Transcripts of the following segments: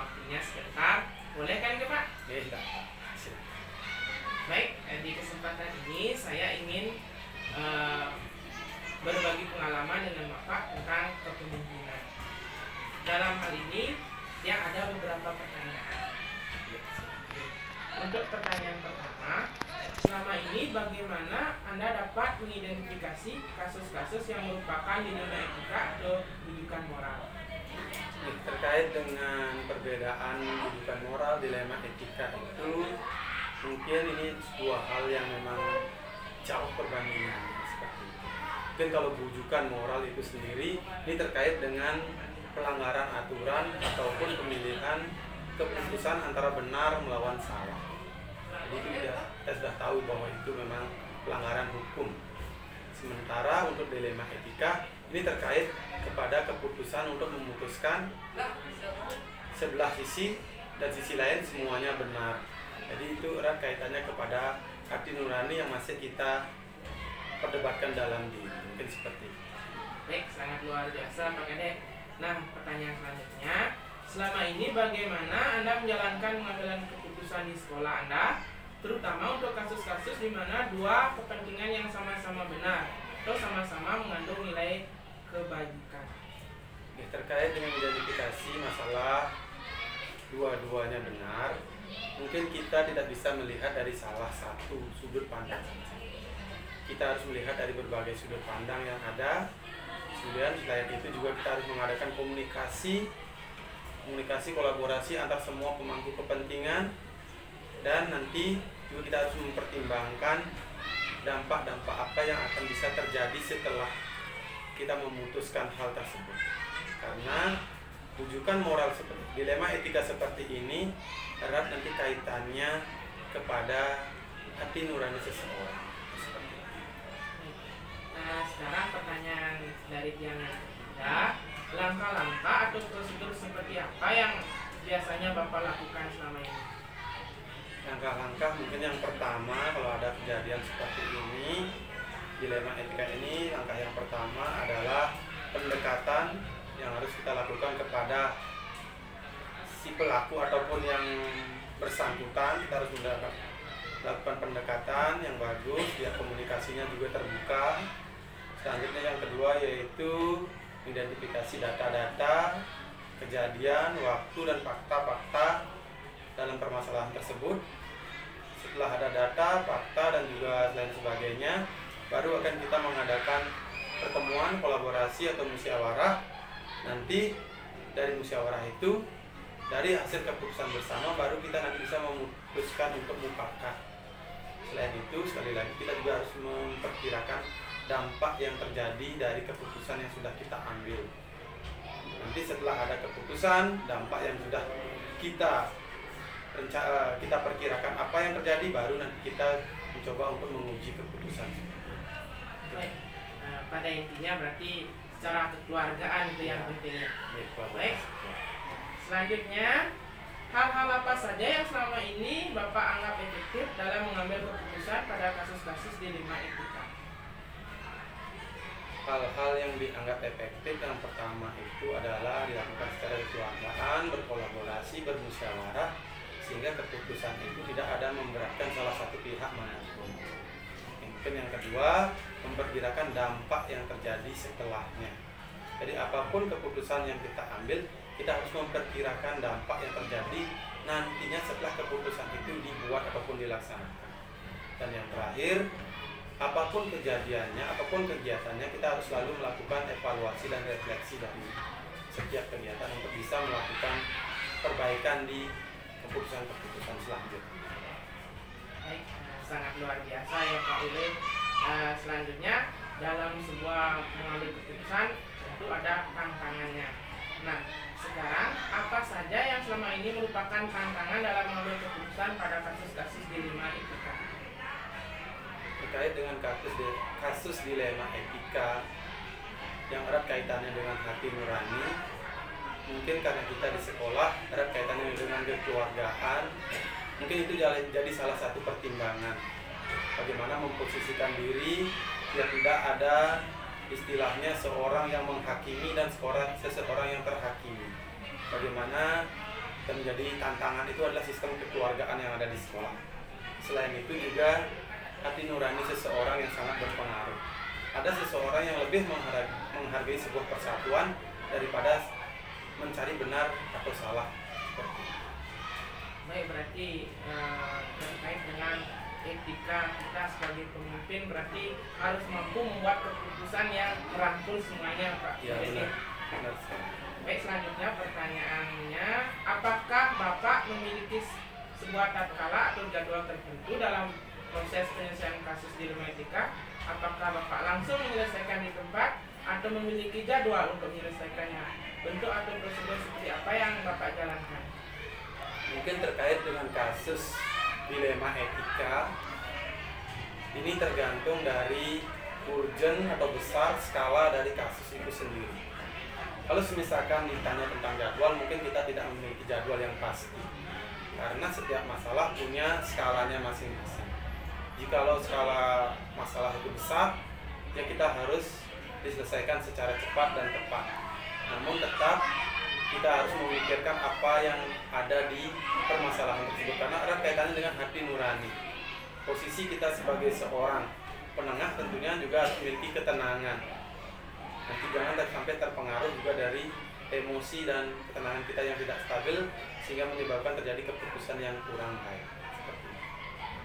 waktunya sebentar. Boleh kan Pak? Tidak. Baik, di kesempatan ini saya ingin berbagi pengalaman dengan Bapak tentang kepemimpinan. Dalam hal ini yang ada beberapa pertanyaan. Untuk pertanyaan pertama, selama ini bagaimana Anda dapat mengidentifikasi kasus-kasus yang merupakan dilema etika atau rujukan moral? Terkait dengan perbedaan rujukan moral, dilema etika itu mungkin ini sebuah hal yang memang jauh perbandingan seperti itu. Mungkin kalau rujukan moral itu sendiri ini terkait dengan pelanggaran aturan ataupun pemilihan keputusan antara benar melawan salah. Jadi kita sudah tahu bahwa itu memang pelanggaran hukum. Sementara untuk dilema etika ini terkait kepada keputusan untuk memutuskan sebelah sisi dan sisi lain semuanya benar. Jadi itu erat kaitannya kepada hati nurani yang masih kita perdebatkan dalam diri. Mungkin seperti itu. Baik, sangat luar biasa Pak Kadek. Nah, pertanyaan selanjutnya, selama ini bagaimana Anda menjalankan pengambilan keputusan di sekolah Anda, terutama untuk kasus-kasus di mana dua kepentingan yang sama-sama benar atau sama-sama mengandung nilai kebajikan? Terkait dengan identifikasi masalah dua-duanya benar, mungkin kita tidak bisa melihat dari salah satu sudut pandang. Kita harus melihat dari berbagai sudut pandang yang ada. Kemudian selain itu juga kita harus mengadakan komunikasi kolaborasi antar semua pemangku kepentingan, dan nanti juga kita harus mempertimbangkan dampak-dampak apa yang akan bisa terjadi setelah kita memutuskan hal tersebut. Karena rujukan moral seperti dilema etika seperti ini erat nanti kaitannya kepada hati nurani seseorang. Nah, sekarang pertanyaan dari yang ketiga, langkah-langkah atau prosedur seperti apa yang biasanya Bapak lakukan selama ini? Langkah-langkah mungkin yang pertama, kalau ada kejadian seperti ini, dilema etika ini, langkah yang pertama adalah pendekatan yang harus kita lakukan kepada si pelaku ataupun yang bersangkutan. Kita harus melakukan pendekatan yang bagus, biar komunikasinya juga terbuka. Selanjutnya yang kedua yaitu identifikasi data-data, kejadian, waktu, dan fakta-fakta dalam permasalahan tersebut. Setelah ada data, fakta, dan juga lain sebagainya, baru akan kita mengadakan pertemuan, kolaborasi, atau musyawarah. Nanti dari musyawarah itu, dari hasil keputusan bersama, baru kita nanti bisa memutuskan untuk mufakat. Selain itu, sekali lagi kita juga harus memperkirakan dampak yang terjadi dari keputusan yang sudah kita ambil. Nanti setelah ada keputusan, dampak yang sudah kita perkirakan apa yang terjadi, baru nanti kita mencoba untuk menguji keputusan. Baik, pada intinya berarti secara kekeluargaan itu yang pentingnya. Baik, selanjutnya hal-hal apa saja yang selama ini Bapak anggap efektif dalam mengambil keputusan pada kasus-kasus dilema etika? Hal-hal yang dianggap efektif yang pertama itu adalah dilakukan secara kekeluargaan, berkolaborasi, bermusyawarah, sehingga keputusan itu tidak ada memberatkan salah satu pihak manapun. Mungkin yang kedua, memperkirakan dampak yang terjadi setelahnya. Jadi apapun keputusan yang kita ambil, kita harus memperkirakan dampak yang terjadi nantinya setelah keputusan itu dibuat ataupun dilaksanakan. Dan yang terakhir, apapun kejadiannya, apapun kegiatannya, kita harus selalu melakukan evaluasi dan refleksi dari setiap kegiatan untuk bisa melakukan perbaikan di keputusan-keputusan selanjutnya. Baik, sangat luar biasa ya Pak Ule. Selanjutnya, dalam sebuah mengambil keputusan tentu ada tantangannya. Nah, sekarang apa saja yang selama ini merupakan tantangan dalam mengambil keputusan pada kasus-kasus dilema etika? Terkait dengan kasus dilema etika yang erat kaitannya dengan hati nurani, mungkin karena kita di sekolah erat kaitannya dengan kekeluargaan, mungkin itu jadi salah satu pertimbangan bagaimana memposisikan diri biar tidak ada istilahnya seorang yang menghakimi dan seseorang yang terhakimi. Bagaimana dan menjadi tantangan itu adalah sistem kekeluargaan yang ada di sekolah. Selain itu juga hati nurani seseorang yang sangat berpengaruh. Ada seseorang yang lebih menghargai sebuah persatuan daripada mencari benar atau salah. Baik, berarti terkait dengan etika kita sebagai pemimpin berarti harus mampu membuat keputusan yang merangkul semuanya, Pak. Ya, benar sekali. Baik, selanjutnya pertanyaannya, apakah Bapak memiliki sebuah tatkala atau jadwal tertentu dalam proses penyelesaian kasus dilema etika? Apakah Bapak langsung menyelesaikan di tempat atau memiliki jadwal untuk menyelesaikannya? Bentuk atau prosedur seperti apa yang Bapak jalankan? Mungkin terkait dengan kasus dilema etika, ini tergantung dari urgen atau besar skala dari kasus itu sendiri. Kalau misalkan ditanya tentang jadwal, mungkin kita tidak memiliki jadwal yang pasti, karena setiap masalah punya skalanya masing-masing. Jikalau skala masalah itu besar, ya kita harus diselesaikan secara cepat dan tepat. Namun tetap kita harus memikirkan apa yang ada di permasalahan tersebut, karena erat kaitannya dengan hati nurani. Posisi kita sebagai seorang penengah tentunya juga harus memiliki ketenangan. Nanti jangan sampai terpengaruh juga dari emosi dan ketenangan kita yang tidak stabil, sehingga menyebabkan terjadi keputusan yang kurang baik.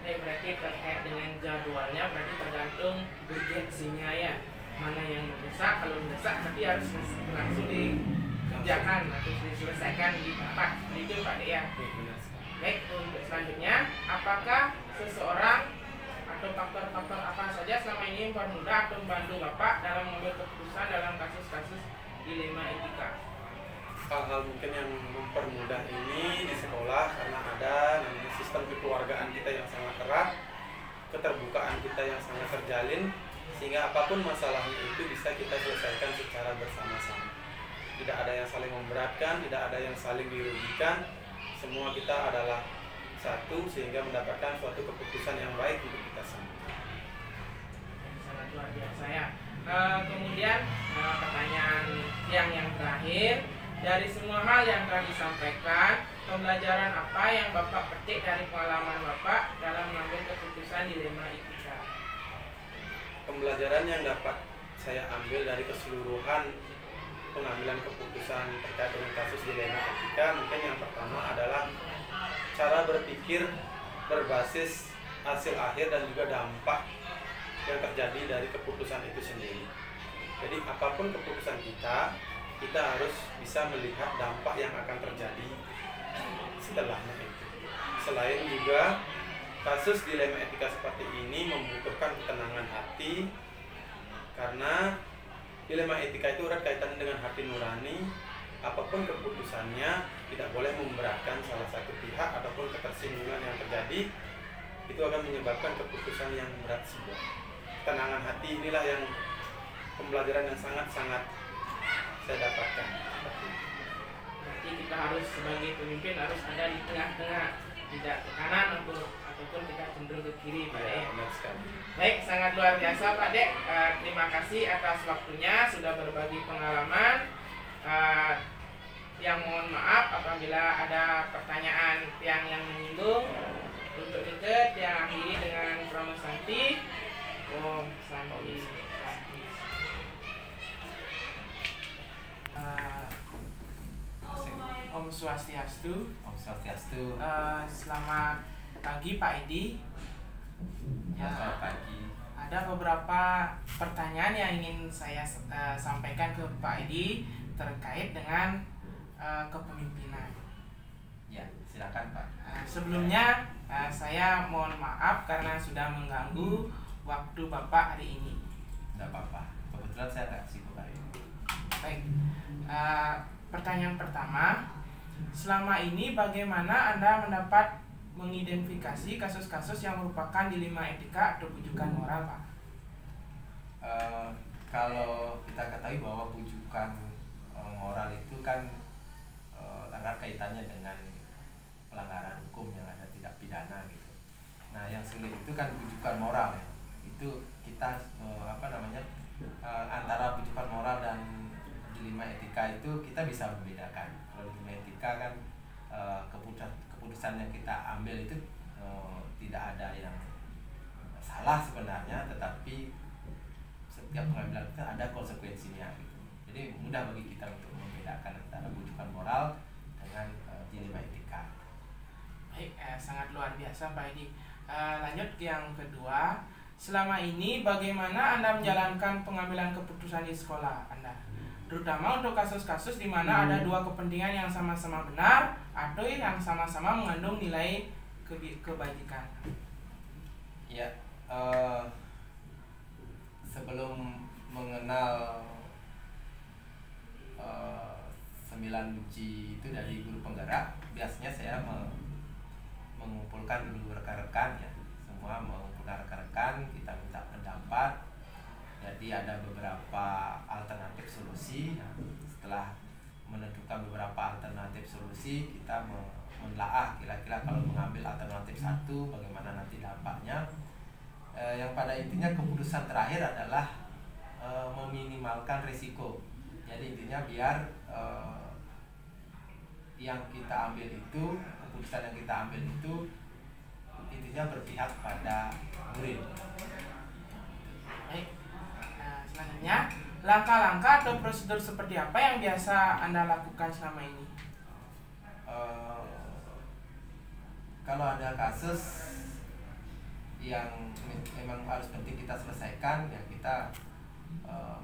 Berarti terkait dengan jadwalnya berarti tergantung urgensinya ya. Mana yang mendesak, kalau mendesak berarti harus langsung dikerjakan atau diselesaikan di tempat. Itu Pak De ya. Baik, untuk selanjutnya, apakah seseorang atau faktor-faktor apa saja selama ini mempermudah atau membantu Bapak dalam mengambil keputusan dalam kasus-kasus dilema etika? Hal-hal mungkin yang mempermudah ini di sekolah karena ada namanya sistem kekeluargaan kita yang sangat erat, keterbukaan kita yang sangat terjalin, sehingga apapun masalahnya itu bisa kita selesaikan secara bersama-sama. Tidak ada yang saling memberatkan, tidak ada yang saling dirugikan. Semua kita adalah satu sehingga mendapatkan suatu keputusan yang baik untuk kita semua. Sangat luar biasa ya. Kemudian pertanyaan yang terakhir, dari semua hal yang telah disampaikan, pembelajaran apa yang Bapak petik dari pengalaman Bapak dalam mengambil keputusan dilema etika? Pembelajaran yang dapat saya ambil dari keseluruhan pengambilan keputusan terkait dengan kasus dilema etika, mungkin yang pertama adalah cara berpikir berbasis hasil akhir dan juga dampak yang terjadi dari keputusan itu sendiri. Jadi apapun keputusan kita harus bisa melihat dampak yang akan terjadi setelahnya itu. Selain juga kasus dilema etika seperti ini membutuhkan ketenangan hati, karena dilema etika itu erat kaitannya dengan hati nurani. Apapun keputusannya tidak boleh memberatkan salah satu pihak ataupun ketersinggungan yang terjadi, itu akan menyebabkan keputusan yang berat sebuah. Ketenangan hati inilah yang pembelajaran yang sangat-sangat saya dapatkan. Berarti kita harus sebagai pemimpin harus ada di tengah-tengah, tidak ke kanan ataupun kita cenderung ke kiri, Pak De. Benar sekali. Baik, sangat luar biasa Pak De. Terima kasih atas waktunya sudah berbagi pengalaman. Yang mohon maaf apabila ada pertanyaan yang menyinggung. Untuk itu yang akhiri dengan Promo Santi. Om Santi. Om Swastiastu. Om Swastiastu. Selamat pagi Pak Edi. Selamat pagi. Ada beberapa pertanyaan yang ingin saya sampaikan ke Pak Edi terkait dengan kepemimpinan. Ya, silakan Pak. Sebelumnya saya mohon maaf karena sudah mengganggu waktu Bapak hari ini. Tidak apa-apa. Kebetulan saya agak sibuk hari ini. Baik. Pertanyaan pertama, selama ini bagaimana Anda mendapat mengidentifikasi kasus-kasus yang merupakan dilema etika atau bujukan moral, Pak? Kalau kita ketahui bahwa bujukan moral itu kan erat kaitannya dengan pelanggaran hukum yang ada tindak pidana gitu. Nah, yang sulit itu kan bujukan moral ya. Itu kita antara bujukan moral dan dilema etika itu kita bisa membedakan. Kalau dilema etika kan keputusan yang kita ambil itu tidak ada yang salah sebenarnya, tetapi setiap pengambilan kita ada konsekuensinya gitu. Jadi mudah bagi kita untuk membedakan antara bujukan moral dengan dilema etika. Baik, sangat luar biasa Pak Edi. Lanjut ke yang kedua. Selama ini bagaimana Anda menjalankan pengambilan keputusan di sekolah Anda? Terutama untuk kasus-kasus di mana ada dua kepentingan yang sama-sama benar atau yang sama-sama mengandung nilai kebajikan. Ya, sebelum mengenal 9 uji itu dari guru penggerak, biasanya saya mengumpulkan dulu rekan-rekan ya, semua mengumpulkan rekan-rekan, kita minta pendapat. Jadi ada beberapa alternatif solusi. Nah, setelah menentukan beberapa alternatif solusi, kita menelaah kira-kira kalau mengambil alternatif satu bagaimana nanti dampaknya. Yang pada intinya keputusan terakhir adalah meminimalkan risiko. Jadi intinya biar yang kita ambil itu, keputusan yang kita ambil itu intinya berpihak pada murid. Baik. Selanjutnya, langkah-langkah atau prosedur seperti apa yang biasa Anda lakukan selama ini? Kalau ada kasus yang memang harus penting kita selesaikan, ya kita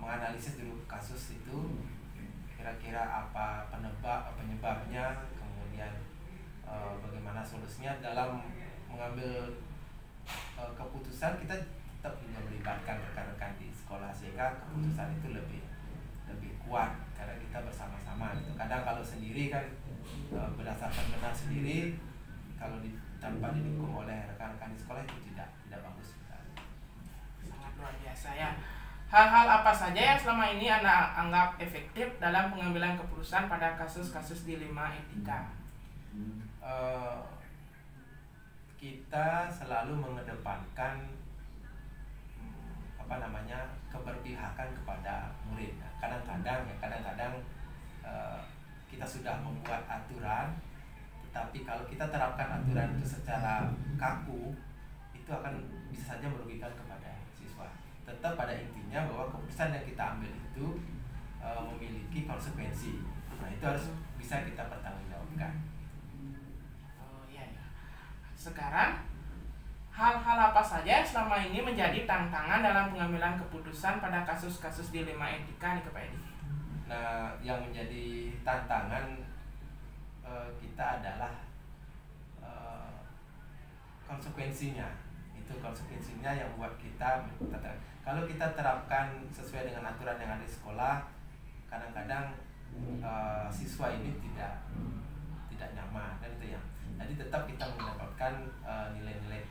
menganalisis dulu kasus itu, kira-kira apa penyebabnya, kemudian bagaimana solusinya. Dalam mengambil keputusan kita tetap juga melibatkan rekan-rekan di sekolah sehingga keputusan itu lebih kuat karena kita bersama-sama gitu. Kadang kalau sendiri kan berdasarkan benar sendiri, kalau tanpa didukung oleh rekan-rekan di sekolah itu tidak bagus. Sangat luar biasa ya. Hal-hal apa saja yang selama ini Anda anggap efektif dalam pengambilan keputusan pada kasus-kasus dilema etika? Kita selalu mengedepankan keberpihakan kepada murid. Nah, kadang-kadang kita sudah membuat aturan, tetapi kalau kita terapkan aturan itu secara kaku, itu akan bisa saja merugikan kepada siswa. Tetap pada intinya bahwa keputusan yang kita ambil itu memiliki konsekuensi. Nah, itu harus bisa kita pertanggungjawabkan. Oh iya ya. Sekarang hal-hal apa saja yang selama ini menjadi tantangan dalam pengambilan keputusan pada kasus-kasus dilema etika nih Pak Edi? Nah, yang menjadi tantangan kita adalah konsekuensinya. Itu konsekuensinya yang buat kita. Kalau kita terapkan sesuai dengan aturan yang ada di sekolah, kadang-kadang siswa ini tidak nyaman, dan itu ya. Jadi tetap kita mendapatkan nilai-nilai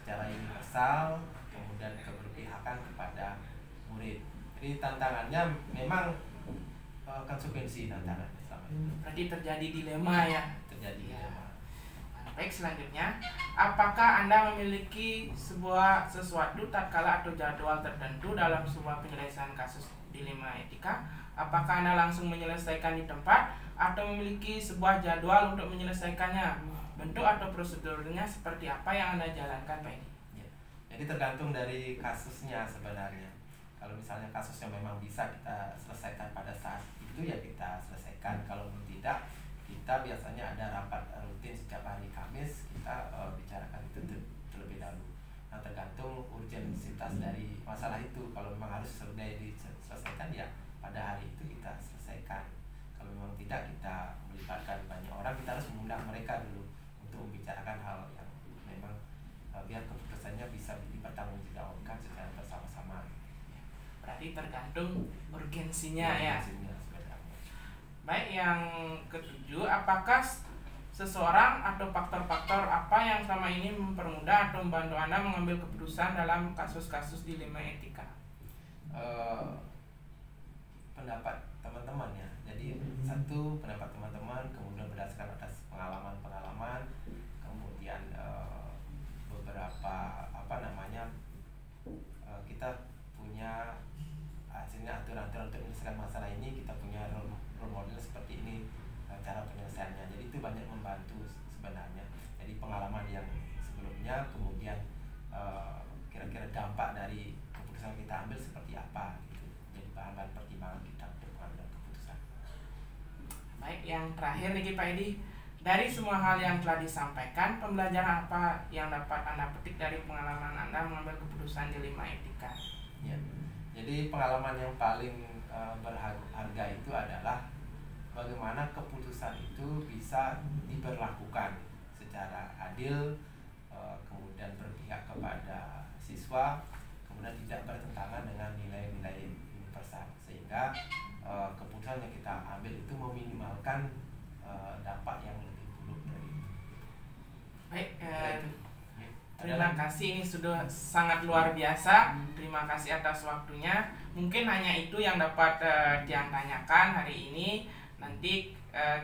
secara universal, kemudian keberpihakan kepada murid. Jadi tantangannya memang konsekuensi tantangannya selama itu. Berarti terjadi dilema ya. Terjadi dilema. Baik, selanjutnya, apakah Anda memiliki sesuatu tatkala atau jadwal tertentu dalam sebuah penyelesaian kasus dilema etika? Apakah Anda langsung menyelesaikan di tempat atau memiliki sebuah jadwal untuk menyelesaikannya? Bentuk atau prosedurnya seperti apa yang Anda jalankan, Pak Edi? Ya. Jadi tergantung dari kasusnya sebenarnya. Kalau misalnya kasus yang memang bisa kita selesaikan pada saat itu, ya kita selesaikan. Kalau tidak, kita biasanya ada rapat rutin setiap hari Kamis, kita bicarakan itu terlebih dahulu. Nah, tergantung urgensitas dari masalah itu. Kalau memang harus segera diselesaikan, ya pada hari itu kita selesaikan. Kalau memang tidak, kita melibatkan banyak orang, kita harus mengundang mereka dulu untuk membicarakan hal yang memang biar keputusannya bisa dipertanggungjawabkan secara bersama-sama. Berarti tergantung urgensinya ya. Baik, yang ketujuh, apakah seseorang atau faktor-faktor apa yang selama ini mempermudah atau membantu Anda mengambil keputusan dalam kasus-kasus dilema etika? Pendapat teman-teman ya. Jadi satu, pendapat teman-teman, kemudian berdasarkan atas pengalaman, kemudian beberapa kita punya hasilnya aturan-aturan untuk menyelesaikan masalah ini, kita punya role model seperti ini cara penyelesaiannya. Jadi itu banyak membantu membantu sebenarnya. Jadi pengalaman yang sebelumnya, kemudian kira-kira dampak dari keputusan kita ambil seperti apa gitu. Jadi bahan-bahan pertimbangan kita untuk mengambil keputusan. Baik, yang terakhir nih Pak Edi, dari semua hal yang telah disampaikan, pembelajaran apa yang dapat Anda petik dari pengalaman Anda mengambil keputusan dilema etika? Ya. Jadi pengalaman yang paling berharga itu adalah bagaimana keputusan itu bisa diberlakukan secara adil, kemudian berpihak kepada siswa, kemudian tidak bertentangan dengan nilai-nilai universal, sehingga keputusan yang kita ambil itu meminimalkan dampak yang lebih buruk dari itu. Baik, terima kasih, ini sudah sangat luar biasa. Terima kasih atas waktunya. Mungkin hanya itu yang dapat Tiang tanyakan hari ini. Nanti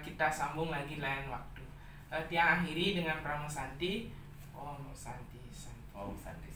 kita sambung lagi lain waktu. Tiang akhiri dengan Pramu Santi. Om Santi Santi. Om Santi.